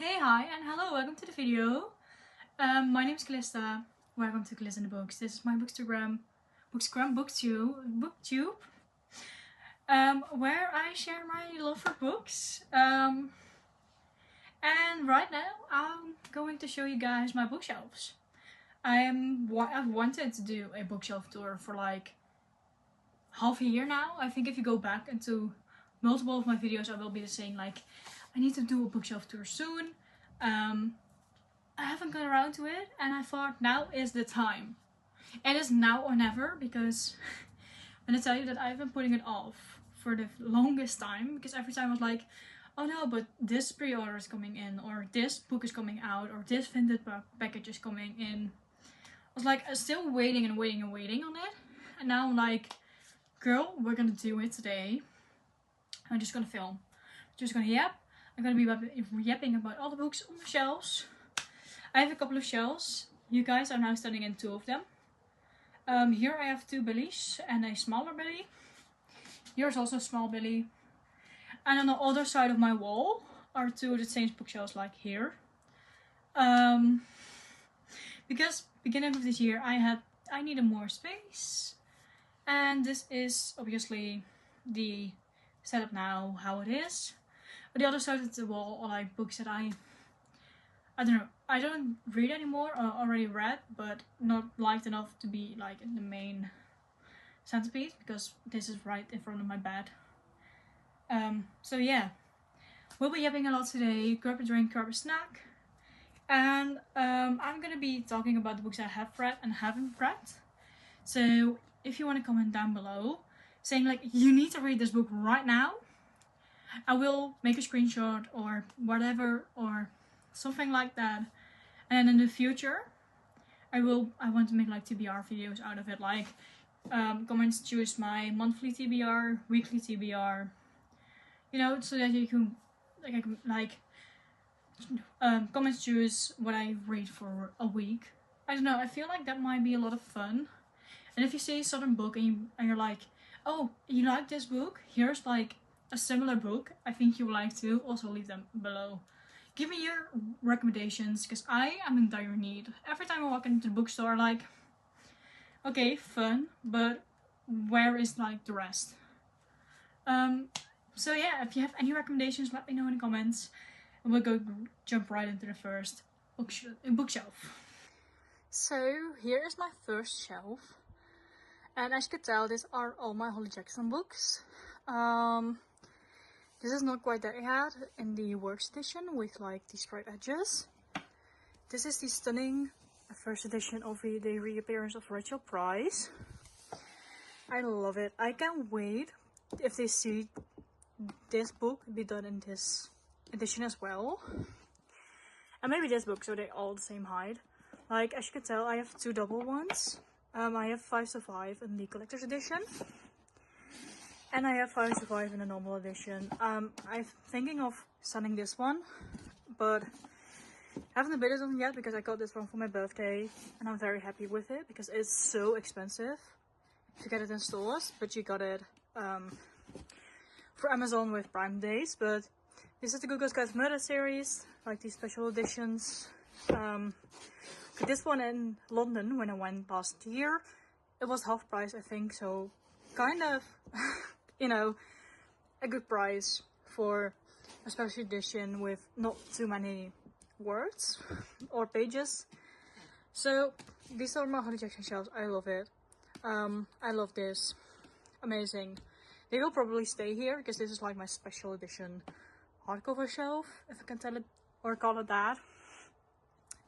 Hey, hi, and hello, welcome to the video. My name is Calista. Welcome to Calista in the Books. This is my booktube, where I share my love for books. And right now, I'm going to show you guys my bookshelves. I've wanted to do a bookshelf tour for like half a year now. I think if you go back into multiple of my videos, I will be saying like, I need to do a bookshelf tour soon. I haven't got around to it, and I thought now is the time. It is now or never, because I'm gonna tell you that I've been putting it off for the longest time, because every time I was like, oh no, but this pre-order is coming in, or this book is coming out, or this vintage package is coming in. I was like, still waiting and waiting and waiting on it, and now I'm like, girl, we're gonna do it today. I'm just gonna film. Just gonna yap. I'm gonna be yapping about all the books on my shelves. I have a couple of shelves. You guys are now standing in two of them. Here I have two Billies and a smaller Billy. Here's also a small Billy. And on the other side of my wall are two of the same bookshelves like here. Because beginning of this year I needed more space. And this is obviously the setup now, how it is. But the other side of the wall are like books that I don't know, I don't read anymore, or already read, but not liked enough to be like in the main centerpiece, because this is right in front of my bed. So yeah, we'll be yapping a lot today. Grab a drink, grab a snack, and I'm gonna be talking about the books I have read and haven't read. So if you want to comment down below saying like, you need to read this book right now, I will make a screenshot or whatever, or something like that. And in the future I want to make like TBR videos out of it, like comments choose my monthly TBR, weekly TBR, you know, so that you can comments choose what I read for a week. I don't know, I feel like that might be a lot of fun. And if you see a certain book and you're like, oh, you like this book, here's like a similar book I think you would like to, also leave them below. Give me your recommendations, because I am in dire need. Every time I walk into the bookstore, like, okay, fun, but where is like the rest? So yeah, if you have any recommendations, let me know in the comments, and we'll jump right into the first bookshelf. So here is my first shelf, and as you can tell, these are all my Holly Jackson books. This is not quite there yet in the works edition with like these straight edges. This is the stunning first edition of the reappearance of Rachel Price. I love it. I can't wait if they see this book be done in this edition as well. And maybe this book, so they're all the same height. Like, as you can tell, I have two double ones. I have 5 to 5 in the collector's edition. And I have 5 to 5 in the normal edition. I'm thinking of selling this one, but I haven't bid on it yet because I got this one for my birthday, and I'm very happy with it because it's so expensive to get it in stores, but you got it for Amazon with Prime Days. But this is the Google's Guide to Murder series, like these special editions. This one in London when I went last year, it was half price I think, so kind of you know, a good price for a special edition with not too many words or pages. So these are my Holly Jackson shelves. I love it. I love this. Amazing. They will probably stay here because this is like my special edition hardcover shelf, if I can tell it or call it that.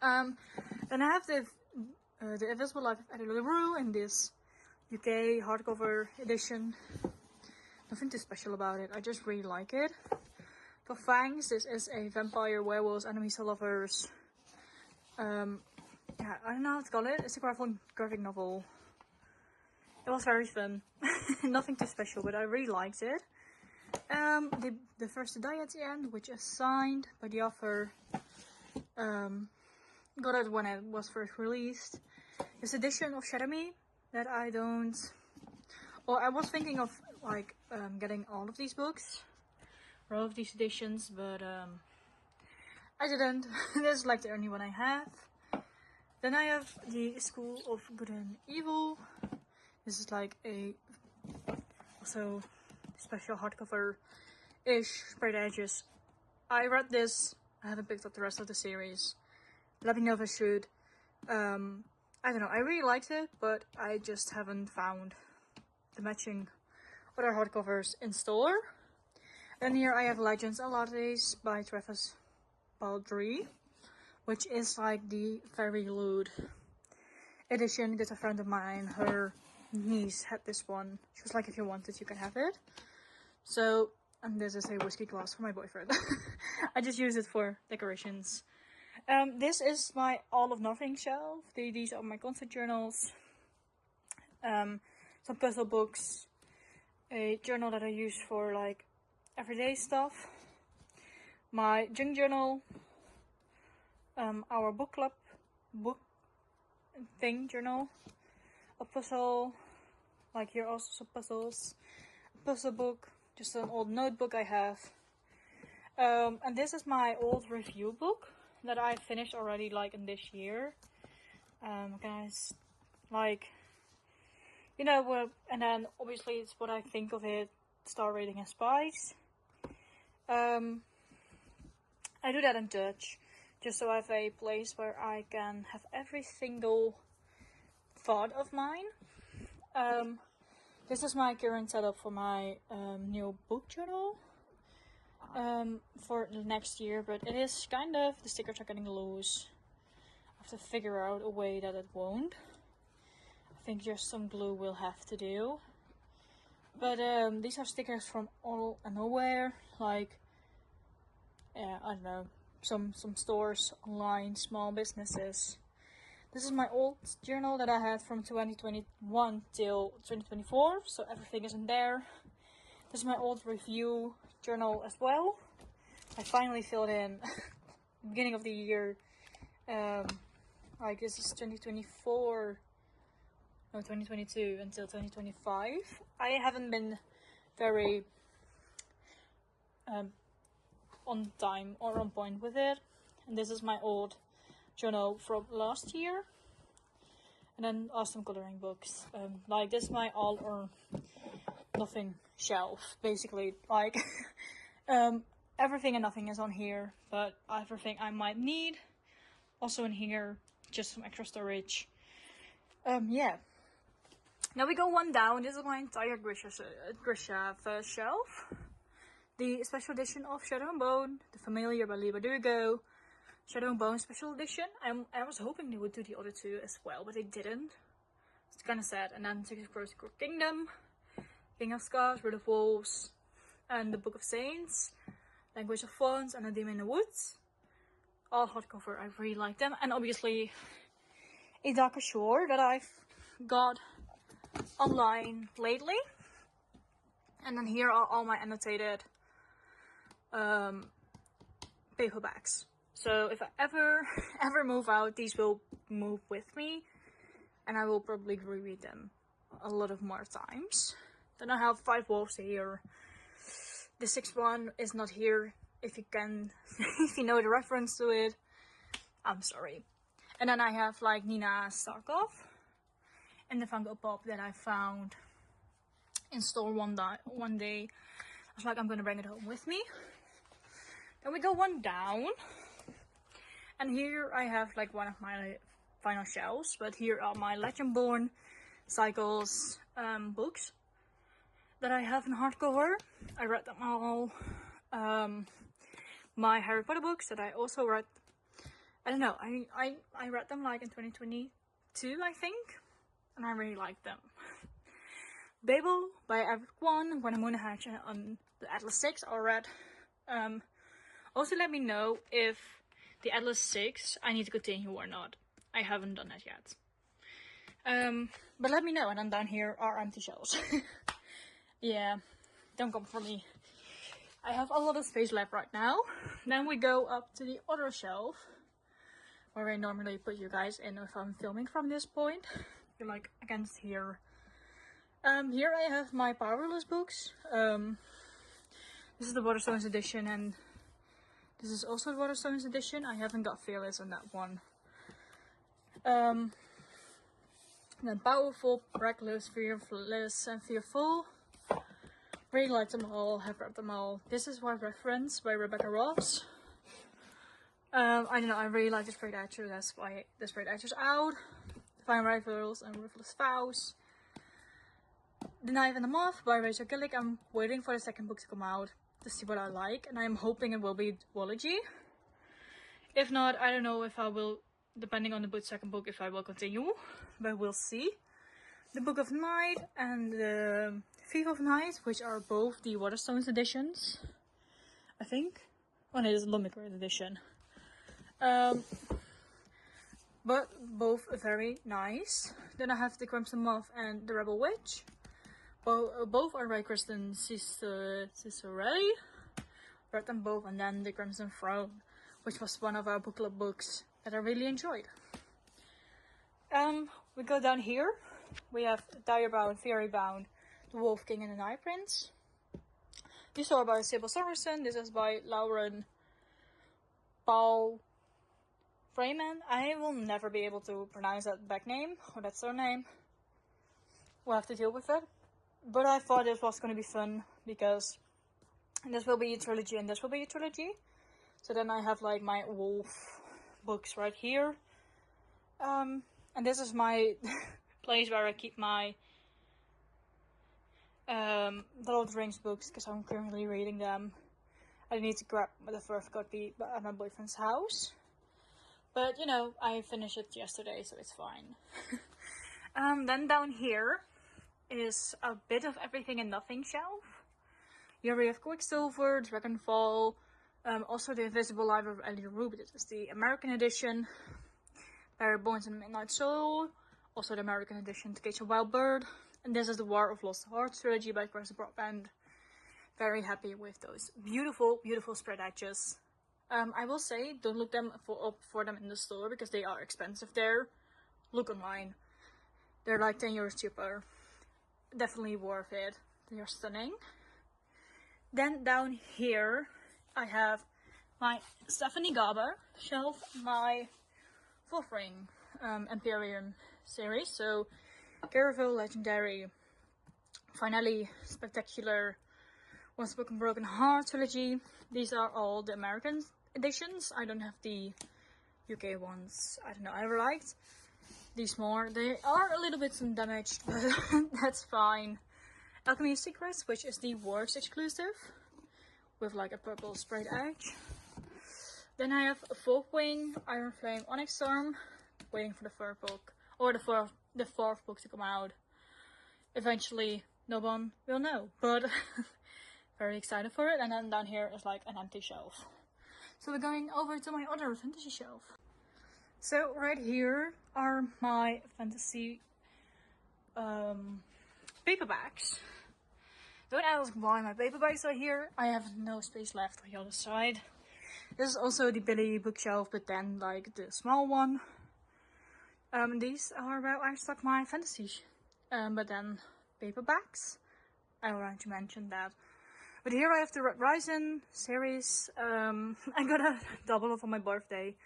Then I have the Invisible Life of Addie LaRue in this UK hardcover edition. Nothing too special about it, I just really like it. For Fangs, this is a vampire, werewolves, enemies to lovers. Yeah, I don't know how to call it. It's a graphic novel. It was very fun. Nothing too special, but I really liked it. The First to Die at the End, which is signed by the author. Got it when it was first released. This edition of Shadow Me that I don't... Or I was thinking of like getting all of these books, or all of these editions, but I didn't. This is like the only one I have. Then I have the School of Good and Evil. This is like a also special hardcover-ish, sprayed edges. I read this. I haven't picked up the rest of the series. Let me know if I should. I don't know. I really liked it, but I just haven't found the matching other hardcovers in store. Then here I have Legends and Lattes by Travis Baldree, which is like the Fairy Lewd edition. With a friend of mine, her niece had this one. She was like, if you want it, you can have it. So, and this is a whiskey glass for my boyfriend. I just use it for decorations. This is my all of nothing shelf. These are my concept journals. Some puzzle books. A journal that I use for like everyday stuff. My junk journal. Our book club book thing journal. A puzzle. Like here also some puzzles. A puzzle book. Just an old notebook I have. And this is my old review book that I finished already like in this year. Guys, like, you know what, and then obviously it's what I think of it, star rating and spice. I do that in Dutch, just so I have a place where I can have every single thought of mine. This is my current setup for my new book journal. For the next year, but it is kind of, the stickers are getting loose. I have to figure out a way that it won't. I think just some glue will have to do. But these are stickers from all and nowhere, like, yeah, I don't know, some stores online, small businesses. This is my old journal that I had from 2021 till 2024, so everything is in there. This is my old review journal as well. I finally filled in beginning of the year. Like this is 2024, no 2022 until 2025. I haven't been very on time or on point with it. And this is my old journal from last year. And then awesome coloring books. Like this is my all or nothing shelf, basically. Like everything and nothing is on here, but everything I might need also in here, just some extra storage. Yeah, now we go one down. This is my entire Grisha shelf, the special edition of Shadow and Bone, The Familiar by Lee Bardugo, Shadow and Bone special edition. I was hoping they would do the other two as well, but they didn't. It's kind of sad. And then Six Crows Kingdom, King of Scars, Root of Wolves, and the Book of Saints, Language of Fawns, and A Demon in the Woods. All hardcover, I really like them. And obviously A Darker Shore that I've got online lately. And then here are all my annotated paperbacks. So if I ever move out, these will move with me, and I will probably reread them a lot of more times. Then I have Five Wolves here. The sixth one is not here. If you can, if you know the reference to it, I'm sorry. And then I have like Nina Starkov and the Funko Pop that I found in store one day. I was like, I'm gonna bring it home with me. Then we go one down, and here I have like one of my final shelves. But here are my Legendborn Cycles books that I have in hardcover. I read them all. My Harry Potter books that I also read. I don't know. I read them like in 2022, I think, and I really liked them. Babel by Everett One, When the Moon Hatch, and the Atlas 6 I read. Also let me know if the Atlas 6 I need to continue or not. I haven't done that yet. But let me know. And then down here are empty shelves. Yeah, don't come for me. I have a lot of space left right now. Then we go up to the other shelf, where I normally put you guys in if I'm filming from this point. You're like against here. Here I have my Powerless books. This is the Waterstones edition and This is also the Waterstones edition. I haven't got Fearless on that one. Then Powerful, Reckless, Fearless, and Fearful. Really like them all, have read them all. This is my reference by Rebecca Ross. I don't know, I really like the Sprayed Etcher, that's why the Sprayed Etcher's out. Fine Rivals and Ruthless Vows. The Knife and the Moth by Rachel Gillick. I'm waiting for the second book to come out to see what I like, and I'm hoping it will be Duology. If not, I don't know if I will, depending on the second book, if I will continue, but we'll see. The Book of Night and the Thief of Night, which are both the Waterstones editions, I think. Oh no, it is a Lumicore edition. But both very nice. Then I have the Crimson Moth and the Rebel Witch. Both are by Kristen Cicerelli. Read them both, and then the Crimson Throne, which was one of our book club books that I really enjoyed. We go down here. We have Direbound, Fury Bound, The Wolf King and the Night Prince. These are by Sybil Sorensen. This is by Lauren Paul Freeman. I will never be able to pronounce that back name or that surname. We'll have to deal with it. But I thought this was going to be fun because this will be a trilogy and this will be a trilogy. So then I have like my wolf books right here. And this is my place where I keep my The Lord of the Rings books, because I'm currently reading them. I need to grab the first copy at my boyfriend's house. But you know, I finished it yesterday, so it's fine. Then down here is a bit of everything and nothing shelf. Here we have Quicksilver, Dragonfall, also the Invisible Life of Ellie Ruby. This is the American edition. Barry Bonds and Midnight Soul, also the American edition to Cage a Wild Bird. And this is the War of Lost Hearts trilogy by Chris Broadbent. Very happy with those beautiful, beautiful spread edges. I will say, don't look up for them in the store because they are expensive there. Look online. They're like 10 euros cheaper. Definitely worth it. They are stunning. Then down here, I have my Stephanie Garber shelf, my Fourth Ring Imperium series. So, Caravel, Legendary, Finale, Spectacular, Once Spoken Broken Heart trilogy. These are all the American editions. I don't have the UK ones. I don't know, I liked these more. They are a little bit damaged, but that's fine. Alchemy of Secrets, which is the Works exclusive, with like a purple sprayed edge. Then I have a Fourth Wing, Iron Flame, Onyx Storm, waiting for the third book, or the fourth book to come out. Eventually, no one will know, but very excited for it. And then down here is like an empty shelf. So we're going over to my other fantasy shelf. So right here are my fantasy paperbacks. Don't ask why my paperbacks are here. I have no space left on the other side. This is also the Billy bookshelf, but then like the small one. These are where I stuck my fantasy, but then paperbacks. I wanted to mention that. But here I have the Red Rising series. I got a double for my birthday,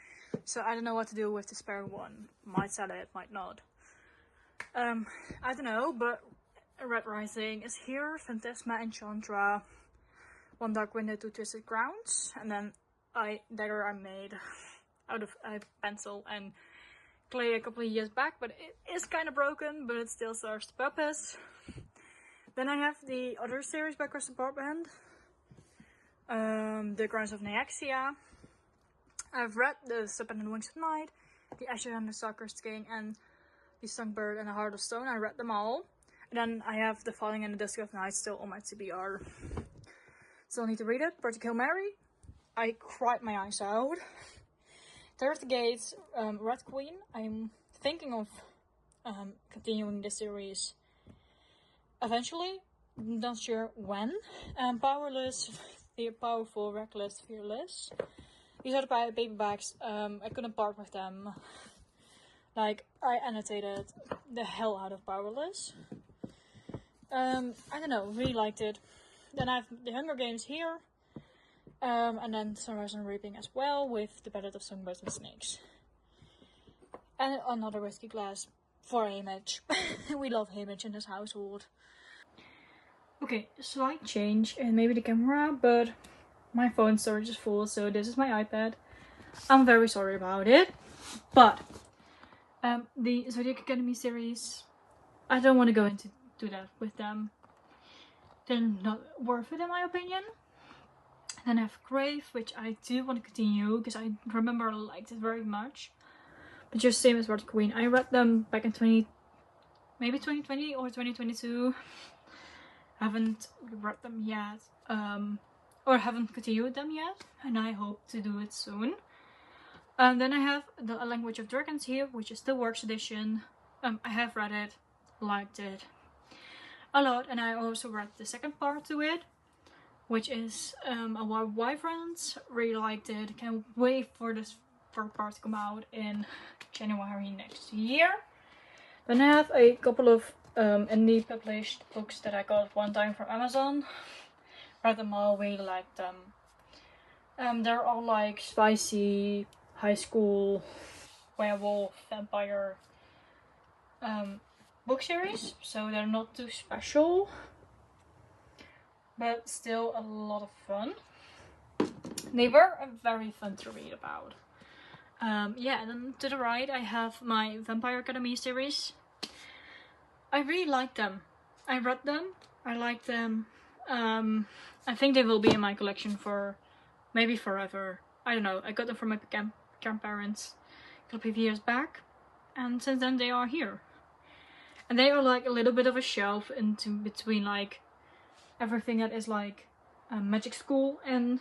so I don't know what to do with the spare one. Might sell it, might not. I don't know, but Red Rising is here. Phantasma, Enchantra, One Dark Window, Two Twisted Crowns, and then dagger I made out of pencil and clay a couple of years back, but it is kind of broken, but it still serves the purpose. Then I have the other series by Chris Broadbent, The Grounds of Nyaxia. I've read The Serpent and the Wings of Night, The Asher and the Stalker's King, and The Songbird and the Heart of Stone. I read them all. And then I have The Falling and the Dusk of Night still on my TBR. Still need to read it. Project Hail Mary. I cried my eyes out. Terror the Gates, Red Queen. I'm thinking of continuing the series eventually. Not sure when. Powerless, Powerful, Reckless, Fearless. These are the paperbacks. I couldn't part with them. Like, I annotated the hell out of Powerless. I don't know, really liked it. Then I have the Hunger Games here. And then Sunrise and Reaping as well, with the Ballad of Songbirds and Snakes. And another whiskey glass for Image. We love Image in this household. Okay, slight change in maybe the camera, but my phone storage is full, so this is my iPad. I'm very sorry about it, but the Zodiac Academy series, I don't want to go into that with them. They're not worth it in my opinion. Then I have Grave, which I do want to continue because I remember I liked it very much. But just same as Water Queen, I read them back in maybe 2020 or 2022. I haven't read them yet, or haven't continued them yet, and I hope to do it soon. Then I have The Language of Dragons here, which is the Works edition. I have read it, liked it a lot, and I also read the second part to it, which is A War of Wyverns. Really liked it. Can't wait for this third part to come out in January next year. Then I have a couple of indie published books that I got one time from Amazon. Read them all, really liked them. They're all like spicy high school werewolf vampire book series, so they're not too special, but still a lot of fun. They were very fun to read about. Yeah, and then to the right I have my Vampire Academy series. I really like them. I read them, I like them. I think they will be in my collection for maybe forever. I don't know, I got them from my grandparents a couple of years back, and since then they are here. And they are like a little bit of a shelf into between like everything that is like Magic School and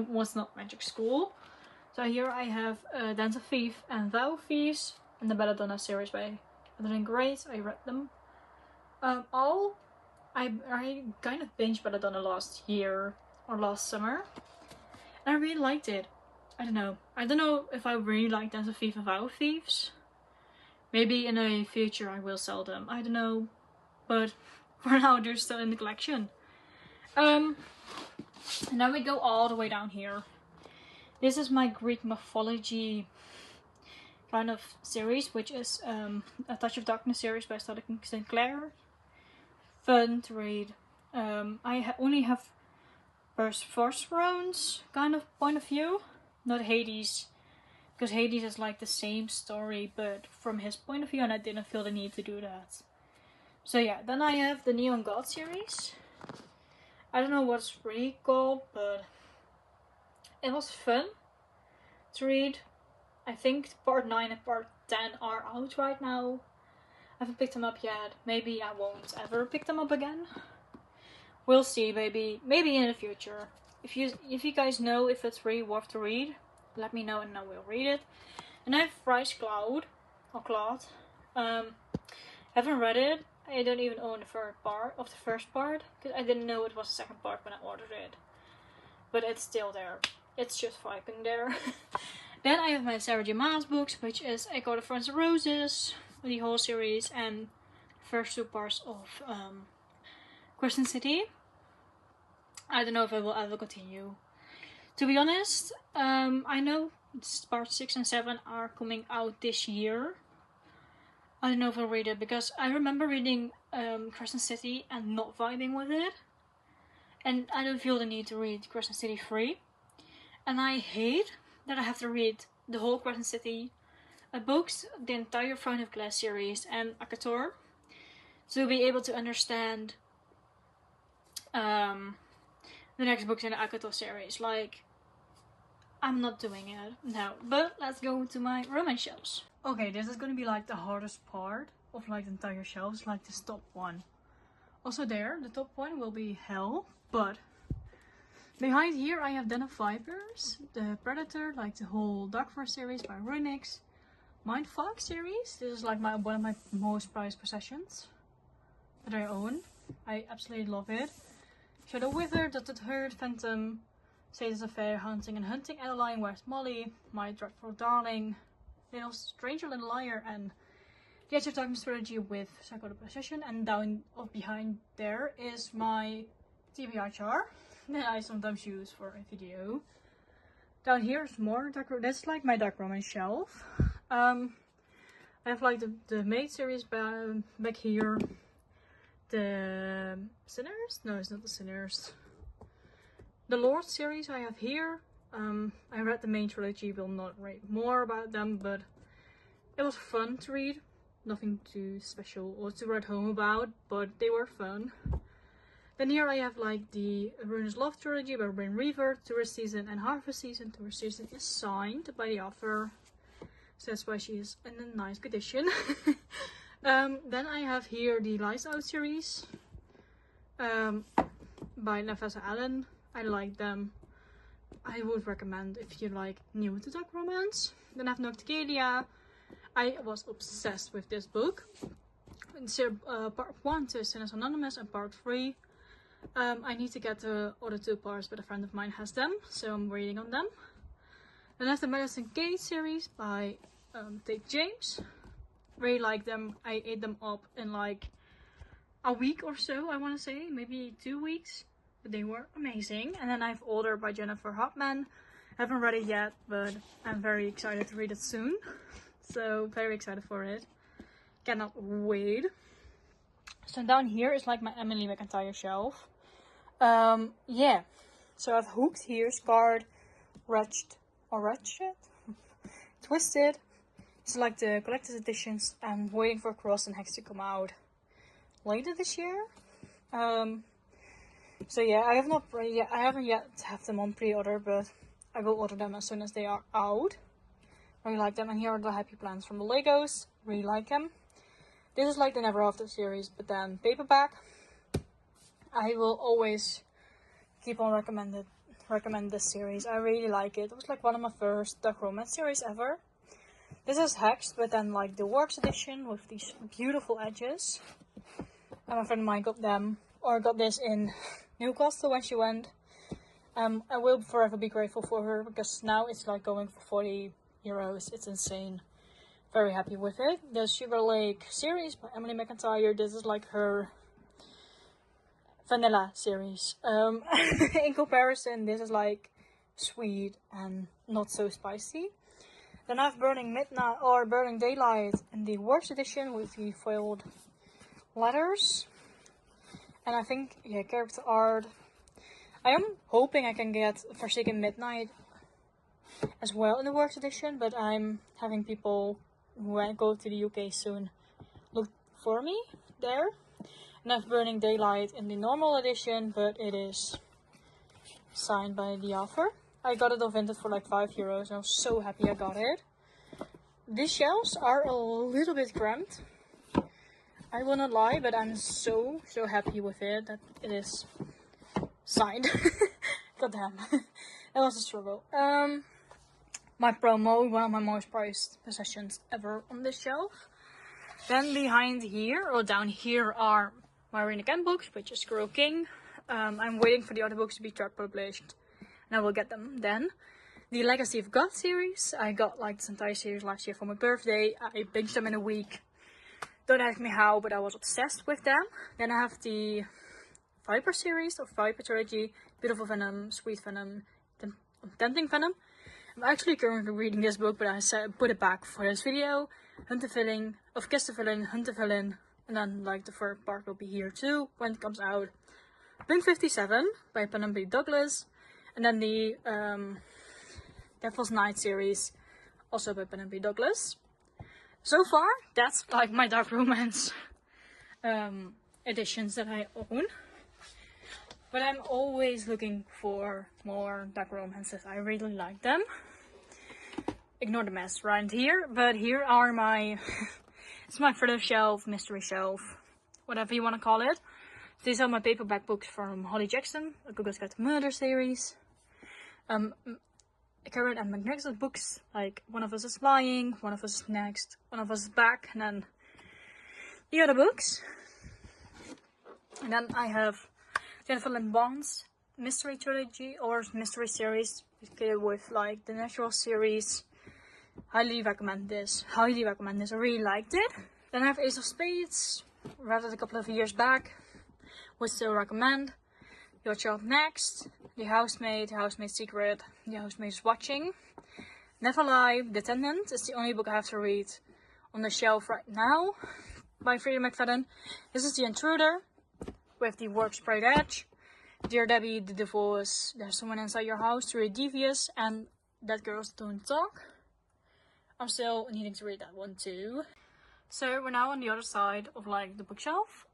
what's not Magic School. So here I have Dance of Thief and Vow of Thieves and the Belladonna series by Madeline Grace. I read them all. I kind of binged Belladonna last year or last summer, and I really liked it. I don't know if I really like Dance of Thief and Vow of Thieves. Maybe in a future I will sell them, I don't know, but for now they're still in the collection. And then we go all the way down here. This is my Greek mythology kind of series, which is A Touch of Darkness series by Stella Sinclair. Fun to read. I only have First Thrones kind of point of view, not Hades, because Hades is like the same story but from his point of view, and I didn't feel the need to do that. So yeah, then I have the Neon God series. I don't know what it's really called, but it was fun to read. I think part 9 and part 10 are out right now. I haven't picked them up yet. Maybe I won't ever pick them up again. We'll see, maybe in the future. If you guys know if it's really worth to read, let me know and I will read it. And I have Thrice Cloud, or Claude. Haven't read it. I don't even own the first part, because I didn't know it was the second part when I ordered it. But it's still there. It's just vibing there. Then I have my Sarah J Maas books, which is Echo the Friends of Roses, the whole series, and the first 2 parts of Crescent City. I don't know if I will ever continue. To be honest, I know part 6 and 7 are coming out this year. I don't know if I'll read it, because I remember reading Crescent City and not vibing with it. And I don't feel the need to read Crescent City 3. And I hate that I have to read the whole Crescent City books, the entire Throne of Glass series, and ACOTAR, to be able to understand the next books in the ACOTAR series. Like, I'm not doing it now. But let's go to my romance shelves. Okay, this is gonna be like the hardest part of like the entire shelves, like this top one. Also there, the top one will be hell, but behind here I have Den of Vipers, the Predator, like the whole Darkfire series by Runix, Mindfuck series. This is like one of my most prized possessions that I own. I absolutely love it. Shadow Wither, Dotted Herd, Phantom, Satan's Affair, Hunting and Hunting, Adeline, Where's Molly, My Dreadful Darling, Little Stranger, Little Liar, and the Edge of Darkness trilogy with Psycho the Possession. And down behind there is my TBR char. that I sometimes use for a video. Down here is more dark. That's like my dark romance shelf. I have like the Maid series back here. The Sinners? No, it's not the Sinners. The Lord series I have here. I read the main trilogy, will not read more about them, but it was fun to read. Nothing too special or to write home about, but they were fun. Then here I have like the Ruinous Love trilogy by Rain Reaver, Tourist Season and Harvest Season. Tourist Season is signed by the author, so that's why she is in a nice condition. Then I have here the Lights Out series by Nafessa Allen. I like them. I would recommend if you like new to dark romance. Then I have Nocticalia. I was obsessed with this book. Part 1 to Sinners Anonymous and part 3. I need to get the other 2 parts, but a friend of mine has them, so I'm waiting on them. Then I have the Medicine Gate series by Dick James. Really like them. I ate them up in like a week or so, I want to say, maybe 2 weeks. But they were amazing. And then I have Older by Jennifer Hopman. Haven't read it yet, but I'm very excited to read it soon. So very excited for it. Cannot wait. So down here is like my Emily McIntyre shelf. Yeah. So I have Hooked here, Scarred, Wretched, Twisted. It's like the collector's editions. I'm waiting for Cross and Hex to come out later this year. So yeah, I haven't yet have them on pre-order, but I will order them as soon as they are out. Really like them. And here are the Happy Plans from the Legos. Really like them. This is like the Never After series, but then paperback. I will always keep on recommend this series. I really like it. It was like one of my first dark romance series ever. This is Hexed, but then like the Works edition with these beautiful edges. And my friend of mine got them, or got this in Newcastle when she went. I will forever be grateful for her, because now it's like going for 40 euros. It's insane. Very happy with it. The Sugar Lake series by Emily McIntyre. This is like her vanilla series. In comparison, this is like sweet and not so spicy. Then I have Burning Midnight or Burning Daylight in the Works edition with the foiled letters. And I think, yeah, character art. I am hoping I can get Forsaken Midnight as well in the Works edition, but I'm having people who go to the UK soon look for me there. And I have Burning Daylight in the normal edition, but it is signed by the author. I got it on Vinted for like 5 euros. I was so happy I got it. These shelves are a little bit cramped. I will not lie, but I'm so happy with it that it is signed. God damn. That was a struggle. My promo, one of my most prized possessions ever on this shelf. Then behind here, or down here, are my Rina Kent books, which is Squirrel King. I'm waiting for the other books to be track published, and I will get them then. The Legacy of God series, I got like this entire series last year for my birthday. I binged them in a week. Don't ask me how, but I was obsessed with them. Then I have the Viper series, or Viper trilogy, Beautiful Venom, Sweet Venom, Tempting Venom. I'm actually currently reading this book, but I put it back for this video. Hunt the Villain, of Kiss the Villain, Hunt the Villain, and then like the third part will be here too when it comes out. Blink 57 by Penelope Douglas, and then the Devil's Night series, also by Penelope Douglas. So far, that's like my dark romance editions that I own. But I'm always looking for more dark romances. I really like them. Ignore the mess right here. But here are my... it's my photo shelf, mystery shelf, whatever you want to call it. These are my paperback books from Holly Jackson, A Google's Guide to Murder series. Karen and McNext's books, like One of Us is Lying, One of Us is Next, One of Us is Back, and then the other books. And then I have Jennifer Lynn Bond's mystery trilogy or mystery series with like the Natural series. Highly recommend this. I really liked it. Then I have Ace of Spades, read it a couple of years back. Would still recommend. Your Child Next, The Housemaid, Housemaid's Secret, The Housemaid is Watching, Never Lie, The Tenant is the only book I have to read on the shelf right now by Freida McFadden. This is The Intruder with the Works Bright Edge, Dear Debbie, The Divorce, There's Someone Inside Your House, Truly Devious, and That Girls Don't Talk. I'm still needing to read that one too. So we're now on the other side of like the bookshelf.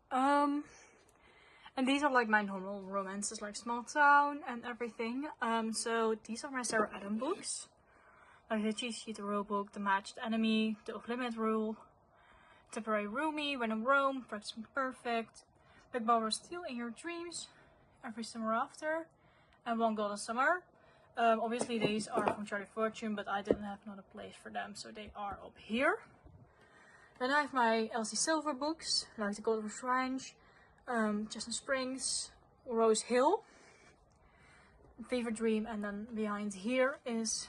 And these are like my normal romances, like Small Town and everything. So these are my Sarah Adam books. Like the Cheese Sheet Rule book, The Matched Enemy, The Off-Limit Rule, Temporary Roomie, When in Rome, Practicing Perfect, Big Barbara Steele in Your Dreams, Every Summer After, and One Golden Summer. Obviously these are from Charlie Fortune, but I didn't have another place for them, so they are up here. Then I have my Elsie Silver books, like The Golden Range, Chestnut Springs, Rose Hill, Fever Dream, and then behind here is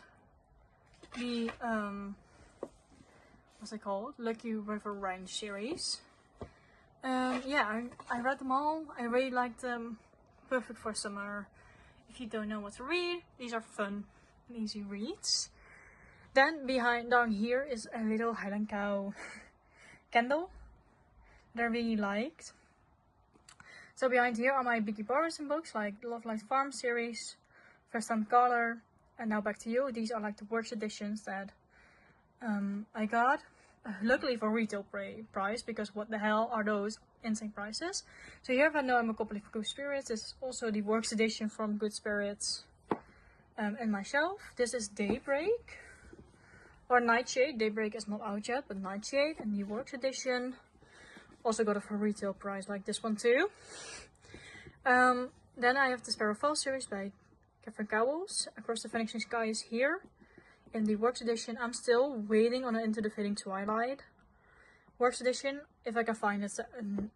the what's it called? Lucky River Range series. Yeah, I read them all. I really liked them. Perfect for summer. If you don't know what to read, these are fun and easy reads. Then down here is a little Highland Cow candle that I really liked. So behind here are my Vicky Borison books, like Love Light Farm series, First Time Caller, and Now Back to You. These are like the worst editions that I got. Luckily for retail price, because what the hell are those insane prices. So here I know I'm a couple of Good Spirits. This is also the works edition from Good Spirits in my shelf. This is Daybreak or Nightshade. Daybreak is not out yet, but Nightshade and the works edition. Also got it for retail price, like this one too. Then I have the Sparrow Falls series by Catherine Cowles. Across the Vanishing Sky is here in the works edition. I'm still waiting on an Into the Fading Twilight works edition. If I can find it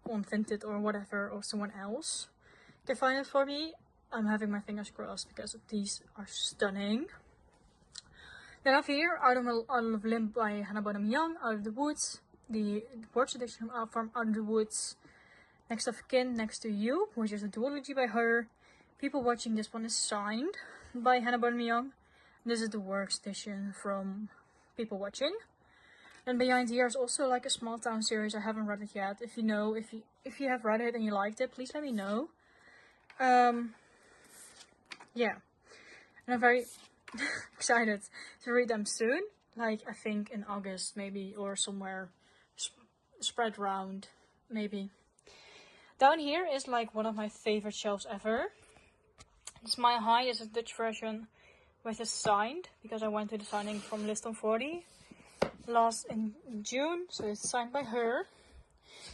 on Vinted or whatever, or someone else can find it for me, I'm having my fingers crossed because these are stunning. Then I have here Out of Limb by Hannah Bonham Young, Out of the Woods, the works edition from Out of the Woods, Next of Kin, Next to You, which is a duology by her. People Watching, this one is signed by Hannah Bonham Young. This is the works edition from People Watching. And behind here is also like a Small Town series. I haven't read it yet. If you know, if you have read it and you liked it, please let me know. Yeah, and I'm very excited to read them soon. Like I think in August maybe, or somewhere spread around maybe. Down here is like one of my favorite shelves ever. It's My High is a Dutch version with a signed, because I went to the signing from List on 40 last in June, so it's signed by her.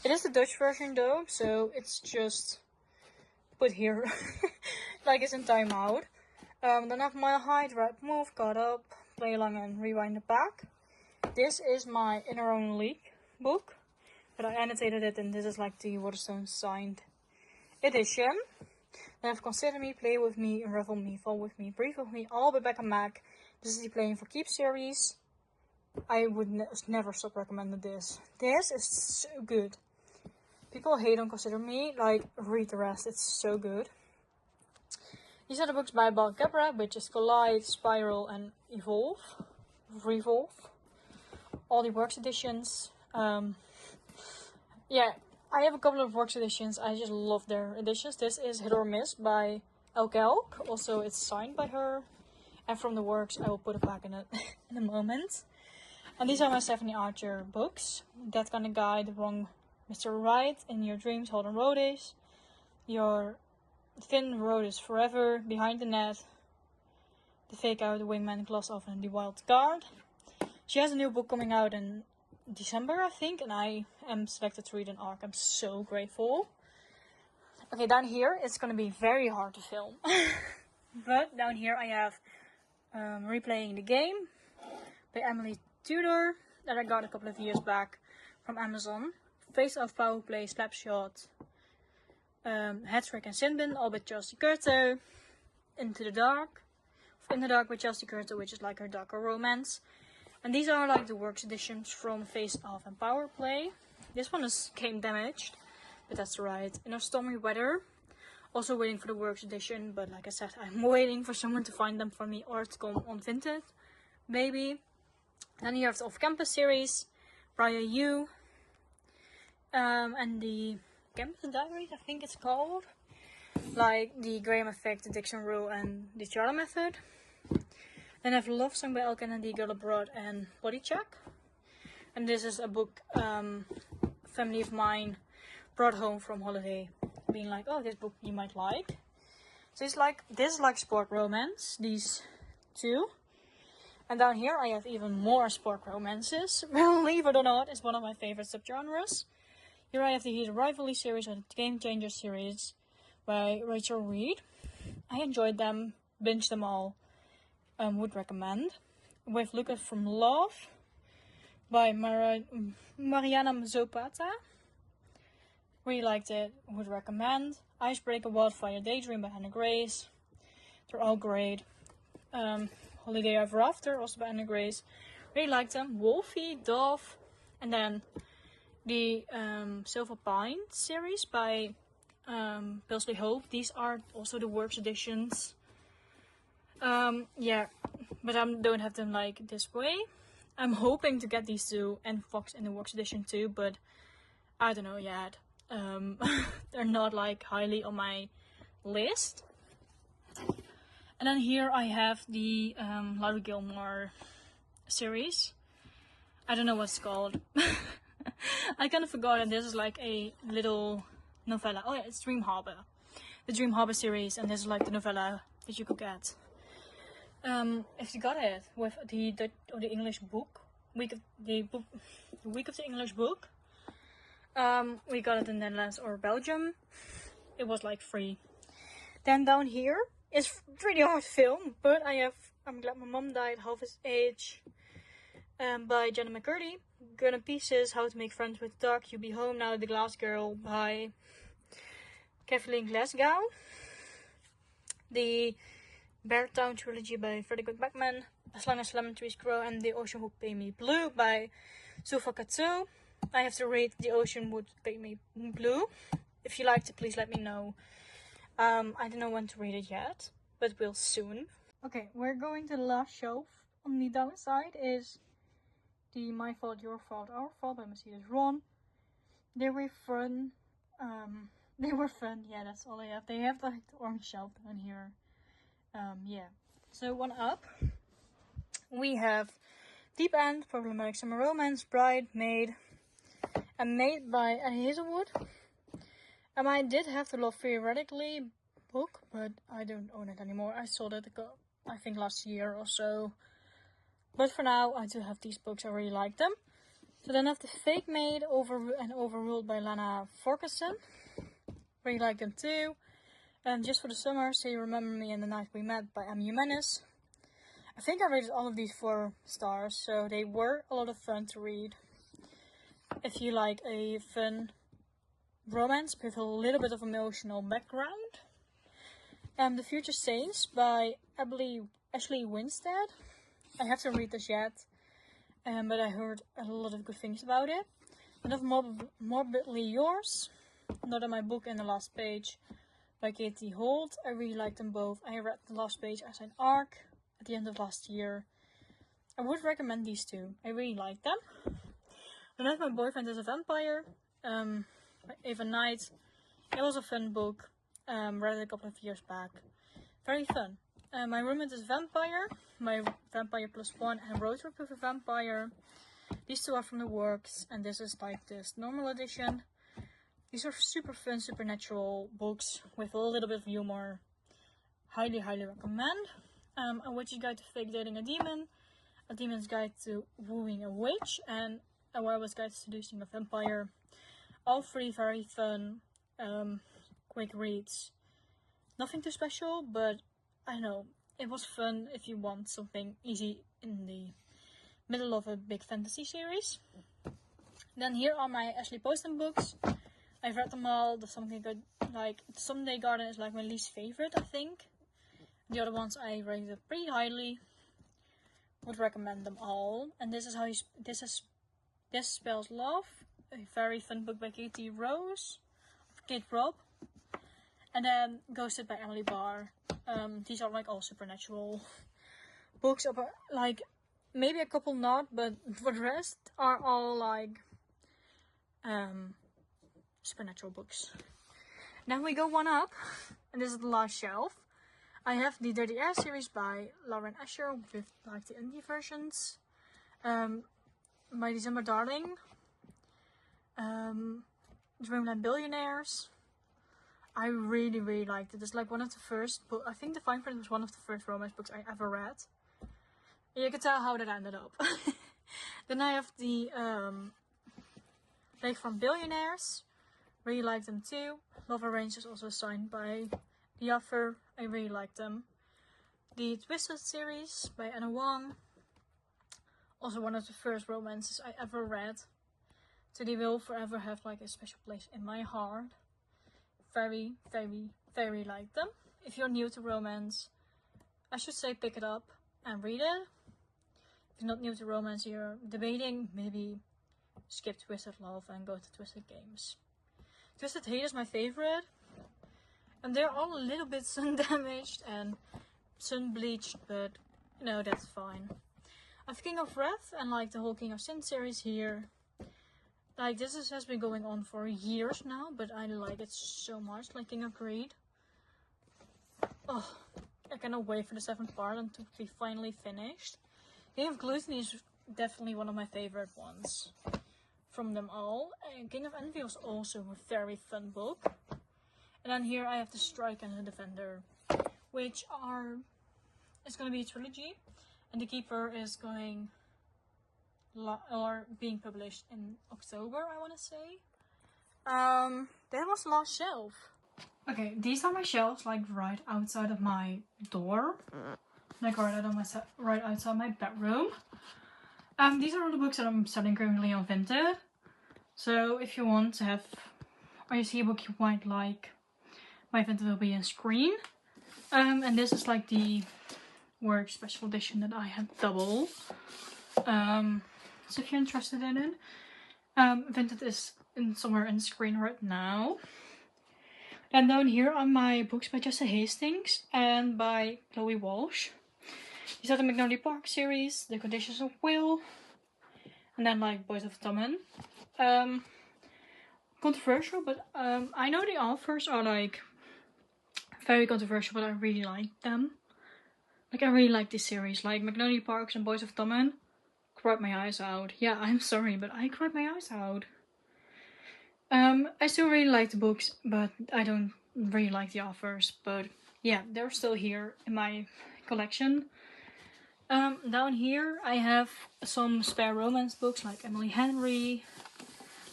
It is the Dutch version though, so it's just put here like it's in timeout. Then I have Mile High, Red Move, Got Up, Play Along and Rewind it Back. This is my In Our Own League book, but I annotated it, and this is like the Waterstone signed edition. Then I have Consider Me, Play With Me, Revel Me, Fall With Me, Breathe With Me, all by Becca Mac. This is the Playing for Keeps series. I would never stop recommending this. This is so good. People hate on Consider Me, like read the rest, it's so good. These are the books by Bal Gabra, which is Collide, Spiral and Revolve. All the works editions. Yeah, I have a couple of works editions. I just love their editions. This is Hit or Miss by Elke Elk. Also, it's signed by her. And from the works, I will put it back in a moment. And these are my Stephanie Archer books. That Kind of Guy, The Wrong Mr. Right, In Your Dreams, Holden Road Is, Your Thin Road Is Forever, Behind the Net, The Fake Out, The Wingman, Gloss Off, and The Wild Card. She has a new book coming out in December, I think, and I am selected to read an arc. I'm so grateful. Okay, down here, it's going to be very hard to film. But down here I have Replaying the Game by Emily Tudor, that I got a couple of years back from Amazon. Face Off, Power Play, Slapshot, Headstrick and Sinbin, all by Chelsea Curto. In the Dark with Chelsea Curto, which is like her darker romance. And these are like the works editions from Face Off and Power Play. This one came damaged, but that's right. In Our Stormy Weather, Also waiting for the Works edition, but like I said, I'm waiting for someone to find them for me or to come on Vinted, maybe. Then you have the Off Campus series, Briar U, and the Campus Diaries, I think it's called. Like the Graham Effect, the Dixon Rule, and the Charlotte Method. Then I have Love Song by Elle Kennedy, Girl Abroad, and Body Check. And this is a book family of mine brought home from holiday, being like, oh, this book you might like. So it's like, this is like sport romance, these two. And down here I have even more sport romances. Believe it or not, it's one of my favorite subgenres. Here I have the Heated Rivalry series and the Game Changer series by Rachel Reed. I enjoyed them, binged them all, would recommend. With Lucas from Love by Mariana Mazopata. Really liked it, would recommend. Icebreaker, Wildfire, Daydream by Hannah Grace. They're all great. Holiday Ever After, also by Hannah Grace. Really liked them. Wolfie, Dove, and then the Silver Pine series by Pilsley Hope. These are also the Works editions. Yeah, but I don't have them like this way. I'm hoping to get these two and Fox in the Works edition too, but I don't know yet. They're not like highly on my list. And then here I have the Larry Gilmore series. I don't know what it's called. I kind of forgot that this is like a little novella. Oh yeah, it's Dream Harbor. The Dream Harbor series, and this is like the novella that you could get. If you got it with the English book, week of the English book, we got it in Netherlands or Belgium. It was like free. Then down here is pretty hard to film, but I'm Glad My Mom Died, Half His Age, by Jenna McCurdy. Gun and Pieces, How to Make Friends with the Dark, You Be Home Now, The Glass Girl by Kathleen Glasgow. The Beartown trilogy by Frederick Backman, As Long as Lemon Trees Grow, and The Ocean Would Pay Me Blue by Sufa Katsu. I have to read The Ocean Would Pay Me Blue. If you liked it, please let me know. I don't know when to read it yet, but will soon. Okay, we're going to the last shelf. On the downside is the My Fault, Your Fault, Our Fault by Mercedes Ron. They were fun. Yeah, that's all they have. They have like the orange shelf down here. Yeah. So one up, we have Deep End, Problematic Summer Romance, Bride, Maid, and Made by Annie Hazelwood. I did have the Love Theoretically book, but I don't own it anymore. I sold it, I think, last year or so. But for now, I do have these books. I really like them. So then I have the Fake Maid and Overruled by Lana Forkerson. Really like them too. And Just for the Summer, Say You Remember Me and the Night We Met by M. Jimenez. I think I rated all of these 4 stars, so they were a lot of fun to read. If you like a fun romance with a little bit of emotional background. The Future Saints by Ashley Winstead. I have to read this yet, but I heard a lot of good things about it. And of Morbidly Yours, Not On My Book and The Last Page by Katie Holt. I really like them both. I read The Last Page as an ARC at the end of last year. I would recommend these two. I really like them. Then I have My Boyfriend Is a Vampire by Ava Knight. It was a fun book. Read it a couple of years back. Very fun. My Roommate is a Vampire, My Vampire Plus One, and Road Trip with a Vampire. These two are from the Works, and this is like this normal edition. These are super fun, supernatural books with a little bit of humor. Highly, highly recommend. A Witch's Guide to Fake Dating a Demon, A Demon's Guide to Wooing a Witch, and A Werewolf's Guide to Seducing a Vampire. All 3 very fun, quick reads. Nothing too special, but I don't know, it was fun if you want something easy in the middle of a big fantasy series. Then here are my Ashley Poston books. I've read them all. The Someday Garden is like my least favorite, I think. The other ones I rated pretty highly. Would recommend them all. And this is how This Spells Love, a very fun book by Kate Robb. And then Ghosted by Emily Barr. These are like all supernatural books, about like maybe a couple not, but for the rest are all like supernatural books. Then we go one up, and this is the last shelf. I have the Dirty Air series by Lauren Asher with like the indie versions. My December Darling. Dreamland Billionaires. I really liked it. It's like one of the first book. I think The Fine Print was one of the first romance books I ever read. And you can tell how that ended up. Then I have the Lakefront Billionaires. Really like them too. Love Arranged is also signed by the author. I really like them. The Twisted series by Anna Wong. Also one of the first romances I ever read. So they will forever have like a special place in my heart. Very like them. If you're new to romance, I should say pick it up and read it. If you're not new to romance, you're debating, maybe skip Twisted Love and go to Twisted Games. Twisted Hate is my favorite. And they're all a little bit sun damaged and sun bleached, but you know, that's fine. I have King of Wrath and like the whole King of Sin series here. Like this has been going on for years now, but I like it so much, like King of Greed. Oh, I cannot wait for the 7th part and to be finally finished. King of Gluttony is definitely one of my favorite ones from them all. And King of Envy was also a very fun book. And then here I have The Strike and The Defender, which it's going to be a trilogy. And The Keeper is being published in October, I want to say. That was the last shelf. Okay, these are my shelves, like right outside of my door, like right outside my bedroom. These are all the books that I'm selling currently on Vinted. So if you want to have, or you see a book you might like, my Vinted will be on screen. And this is like the Work special edition that I have double. So if you're interested in it, Vinted is somewhere in the screen right now. And down here are my books by Jessa Hastings and by Chloe Walsh. These are the Magnolia Park series, The Conditions of Will, and then like Boys of Tommen. Controversial, but I know the authors are like very controversial, but I really like them. Like I really like this series, like Magnolia Parks and Boys of Tommen. Cried my eyes out. Yeah, I'm sorry, but I cried my eyes out. I still really like the books, but I don't really like the authors. But yeah, they're still here in my collection. Down here I have some spare romance books like Emily Henry.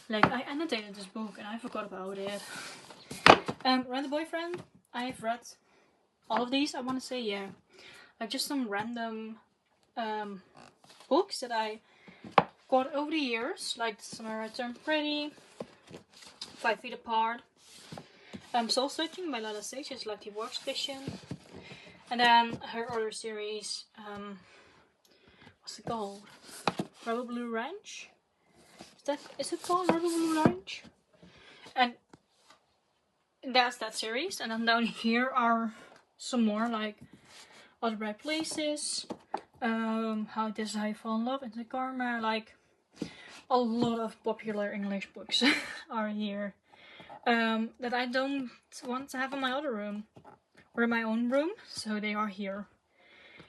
Like I annotated this book and I forgot about it. Random Boyfriend. I've read all of these, I want to say, yeah. Like just some random books that I got over the years, like Summer I Turned Pretty, 5 Feet Apart, Soul Searching by Lala Sage is like the works edition, and then her other series, what's it called? Rebel Blue Ranch? Is it called Rebel Blue Ranch? And that's that series, and then down here are some more like Other Bright Places, How This Is How You Fall in Love, Into Karma, like a lot of popular English books are here that I don't want to have in my other room or in my own room, so they are here.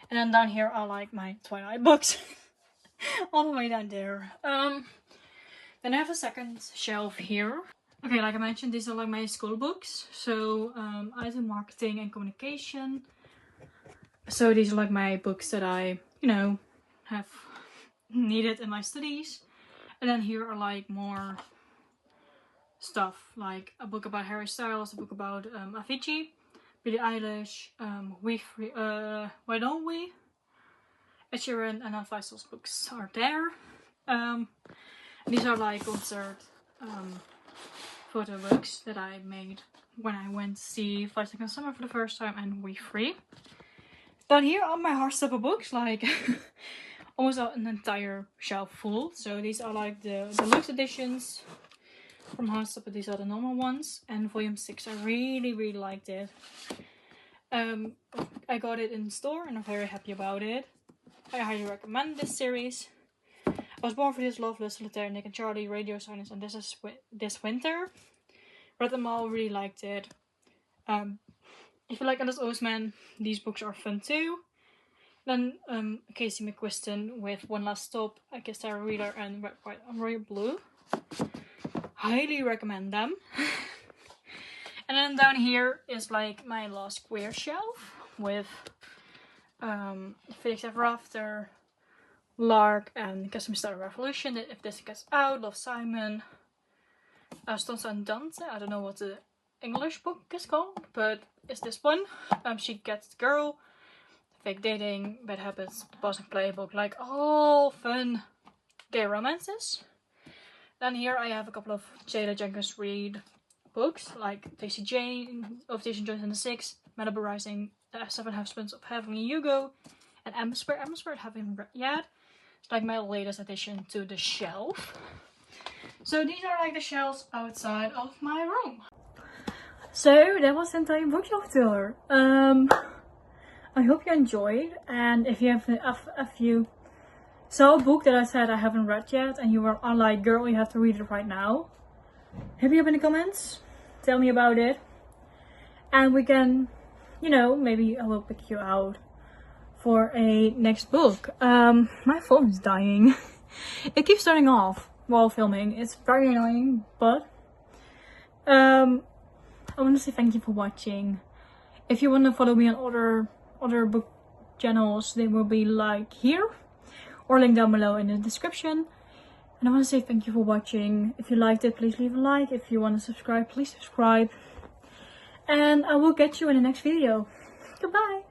And then down here are like my Twilight books all the way down there. Then I have a second shelf here. Okay, like I mentioned, these are like my school books, so I do marketing and communication. So these are like my books that I, you know, have needed in my studies. And then here are like more stuff, like a book about Harry Styles, a book about Avicii, Billie Eilish, Why Don't We? Ed Sheeran and Faisal's books are there. These are like concert photo books that I made when I went to see 5 Seconds of Summer for the first time and We Free. Down here are my hardcover books, like almost an entire shelf full. So these are like the deluxe editions. from Heartstop, but these are the normal ones. And volume 6, I really liked it. I got it in the store and I'm very happy about it. I highly recommend this series. I Was Born for This, Loveless, Solitaire, Nick and Charlie, Radio Silence, and This Winter. Read them all, really liked it. If you like Alice Oseman, these books are fun too. Then Casey McQuiston with One Last Stop, I Guess Sarah Wheeler, and Red, White, and Royal Blue. Highly recommend them. And then down here is like my last queer shelf with Felix Ever After, Lark, and Custom Star Revolution. If This Gets Out, Love Simon, Stanza and Dante. I don't know what the English book is called, but it's this one. She Gets the Girl, Fake Dating, Bad Habits, The Boss and Playbook, like all fun gay romances. Then here I have a couple of Jada Jenkins Reid books, like Daisy Jane, of Daisy Jones and the Six, Malibu Rising, The Seven Husbands of Heavenly Hugo, and Atmosphere. Atmosphere I haven't read yet. It's like my latest addition to the shelf. So these are like the shelves outside of my room. So that was the entire bookshelf tour. I hope you enjoyed, and if you saw a book that I said I haven't read yet and you are like, girl, you have to read it right now, hit me up in the comments, tell me about it, and we can, you know, maybe I will pick you out for a next book. My phone is dying. It keeps turning off while filming. It's very annoying, but I want to say thank you for watching. If you want to follow me on other book channels, they will be like here or link down below in the description. And I want to say thank you for watching. If you liked it, please leave a like. If you want to subscribe, please subscribe. And I will catch you in the next video. Goodbye.